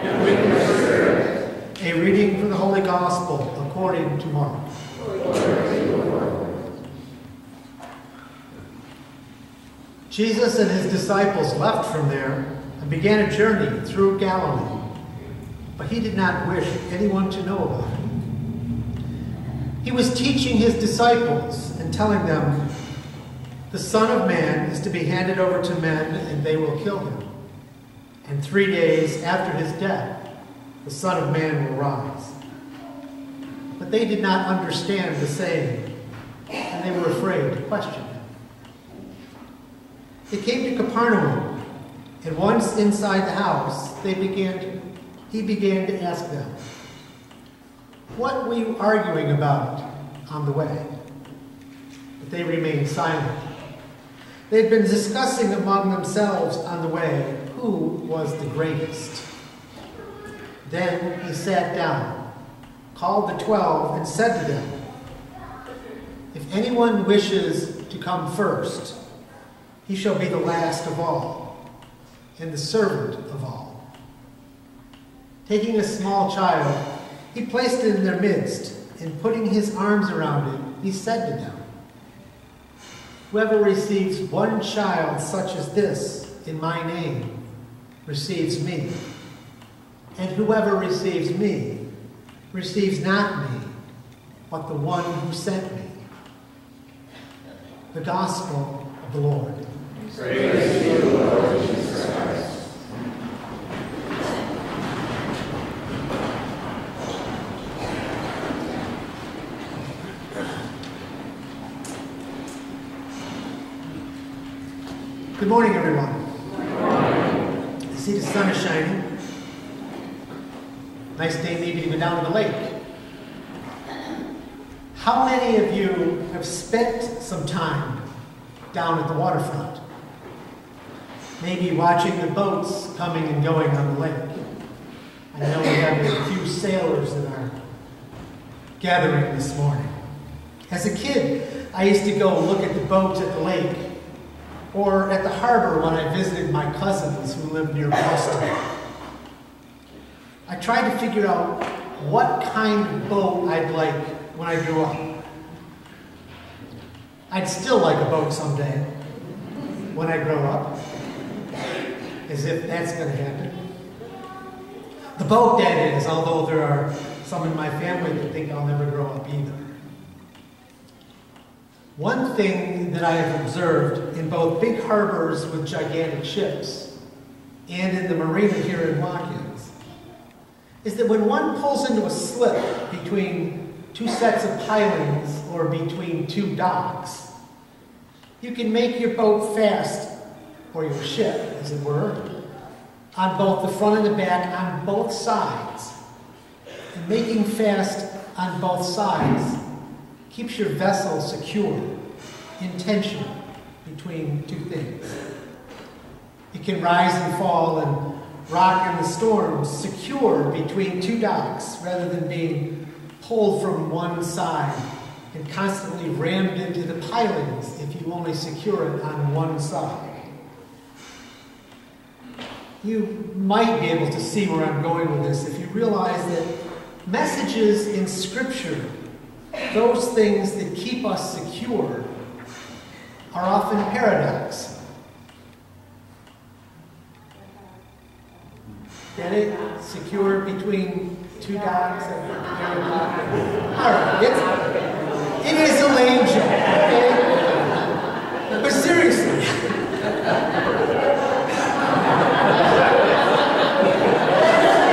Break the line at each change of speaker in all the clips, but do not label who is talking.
And with your spirit.
A reading from the Holy Gospel according to Mark. Jesus and his disciples left from there and began a journey through Galilee, but he did not wish anyone to know about it. He was teaching his disciples and telling them, "The Son of Man is to be handed over to men, and they will kill him. And 3 days after his death, the Son of Man will rise." But they did not understand the saying, and they were afraid to question him. They came to Capernaum, and once inside the house, he began to ask them, "What were you arguing about on the way?" But they remained silent. They had been discussing among themselves on the way who was the greatest. Then he sat down, called the 12, and said to them, "If anyone wishes to come first, he shall be the last of all, and the servant of all." Taking a small child, he placed it in their midst, and putting his arms around it, he said to them, "Whoever receives one child such as this in my name receives me. And whoever receives me receives not me, but the one who sent me." The Gospel of the Lord.
Praise to you, Lord Jesus Christ.
Good morning, everyone. Good morning. I see the sun is shining. Nice day maybe to go down to the lake. How many of you have spent some time down at the waterfront? Maybe watching the boats coming and going on the lake. I know we have a few sailors that are gathering this morning. As a kid, I used to go look at the boats at the lake or at the harbor when I visited my cousins who lived near Boston. I tried to figure out what kind of boat I'd like when I grew up. I'd still like a boat someday when I grow up, as if that's going to happen. The boat, that is, although there are some in my family that think I'll never grow up either. One thing that I have observed in both big harbors with gigantic ships and in the marina here in Watkins is that when one pulls into a slip between two sets of pilings or between two docks, you can make your boat fast, or your ship, as it were, on both the front and the back, on both sides. And making fast on both sides keeps your vessel secure in tension between two things. It can rise and fall and rock in the storms, secure between two docks, rather than being pulled from one side and constantly rammed into the pilings if you only secure it on one side. You might be able to see where I'm going with this if you realize that messages in Scripture, those things that keep us secure, are often paradox. Get it? Secure between two docks and paradox. All right, it is a lame joke, okay? But seriously.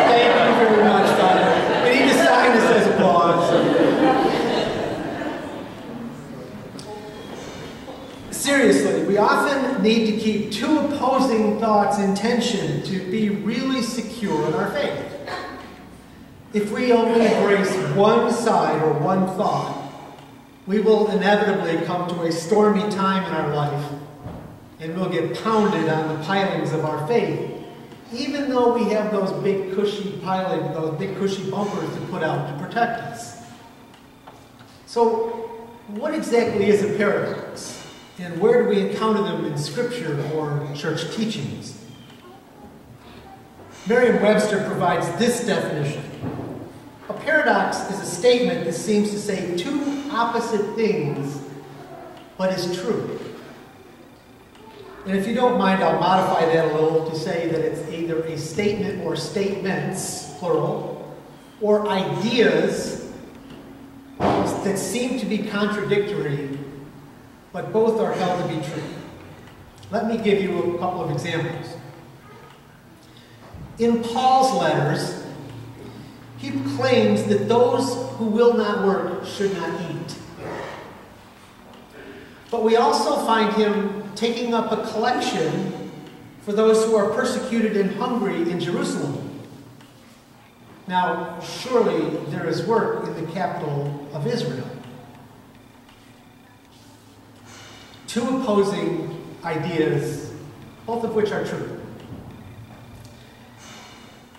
Thank you very much, Father. We need to sign this as applause. Seriously, we often need to keep two opposing thoughts in tension to be really secure in our faith. If we only embrace one side or one thought, we will inevitably come to a stormy time in our life, and we'll get pounded on the pilings of our faith, even though we have those big cushy pilings, those big cushy bumpers to put out to protect us. So, what exactly is a paradox? And where do we encounter them in Scripture or church teachings? Merriam-Webster provides this definition. A paradox is a statement that seems to say two opposite things, but is true. And if you don't mind, I'll modify that a little to say that it's either a statement or statements, plural, or ideas that seem to be contradictory, but both are held to be true. Let me give you a couple of examples. In Paul's letters, he claims that those who will not work should not eat. But we also find him taking up a collection for those who are persecuted and hungry in Jerusalem. Now, surely there is work in the capital of Israel. Two opposing ideas, both of which are true.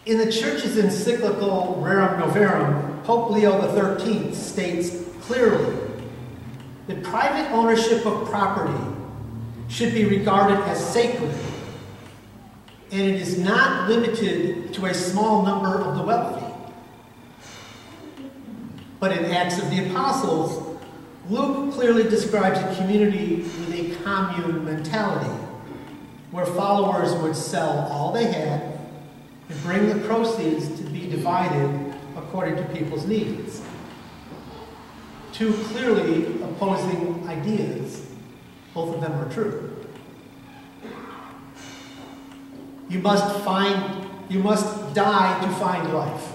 In the Church's encyclical Rerum Novarum, Pope Leo XIII states clearly that private ownership of property should be regarded as sacred, and it is not limited to a small number of the wealthy. But in Acts of the Apostles, Luke clearly describes a community with a commune mentality, where followers would sell all they had and bring the proceeds to be divided according to people's needs. Two clearly opposing ideas, both of them are true. You must die to find life.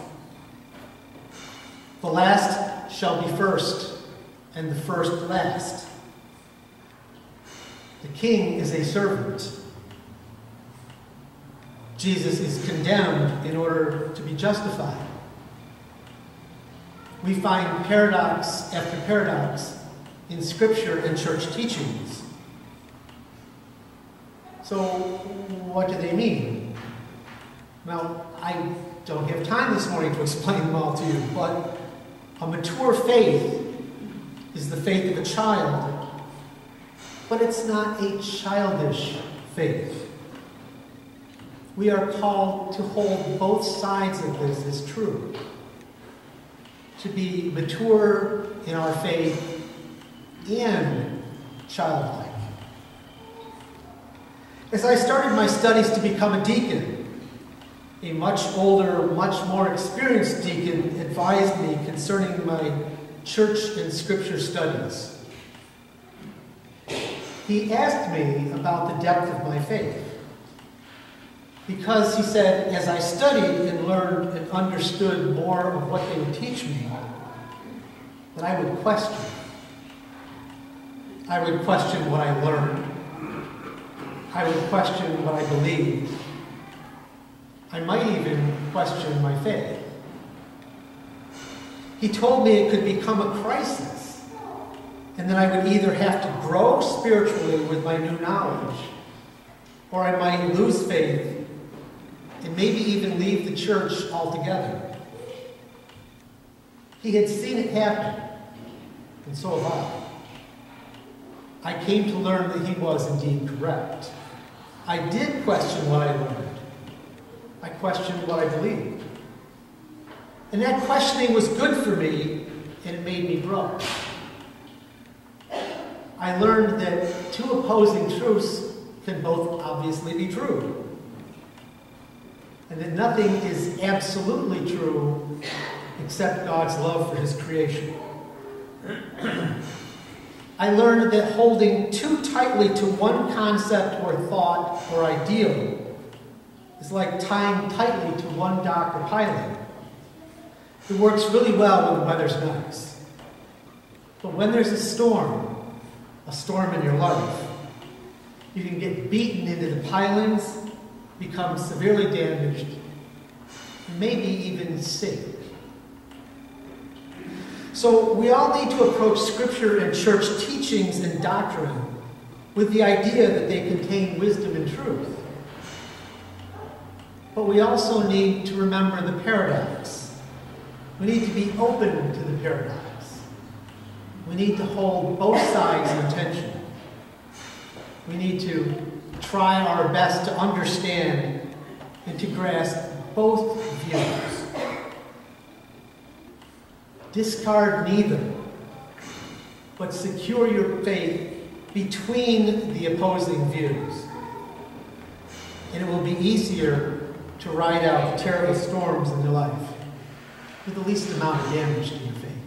The last shall be first, and the first last. The king is a servant. Jesus is condemned in order to be justified. We find paradox after paradox in Scripture and church teachings. So, what do they mean? Well, I don't have time this morning to explain them all to you, but a mature faith is the faith of a child, but it's not a childish faith. We are called to hold both sides of this as true. To be mature in our faith and childlike. As I started my studies to become a deacon, a much older, much more experienced deacon advised me concerning my church and scripture studies. He asked me about the depth of my faith. Because, he said, as I studied and learned and understood more of what they would teach me, that I would question. I would question what I learned. I would question what I believed. I might even question my faith. He told me it could become a crisis, and that I would either have to grow spiritually with my new knowledge, or I might lose faith and maybe even leave the church altogether. He had seen it happen, and so have I. I came to learn that he was indeed correct. I did question what I learned. I questioned what I believed. And that questioning was good for me, and it made me grow. I learned that two opposing truths can both obviously be true, and that nothing is absolutely true except God's love for his creation. I learned that holding too tightly to one concept or thought or ideal is like tying tightly to one dock or piling. It works really well when the weather's nice. But when there's a storm in your life, you can get beaten into the pilings, become severely damaged, and maybe even sick. So we all need to approach Scripture and church teachings and doctrine with the idea that they contain wisdom and truth. But we also need to remember the paradox. We need to be open to the paradox. We need to hold both sides in tension. We need to try our best to understand and to grasp both views. Discard neither, but secure your faith between the opposing views. And it will be easier to ride out the terrible storms in your life with the least amount of damage to your faith.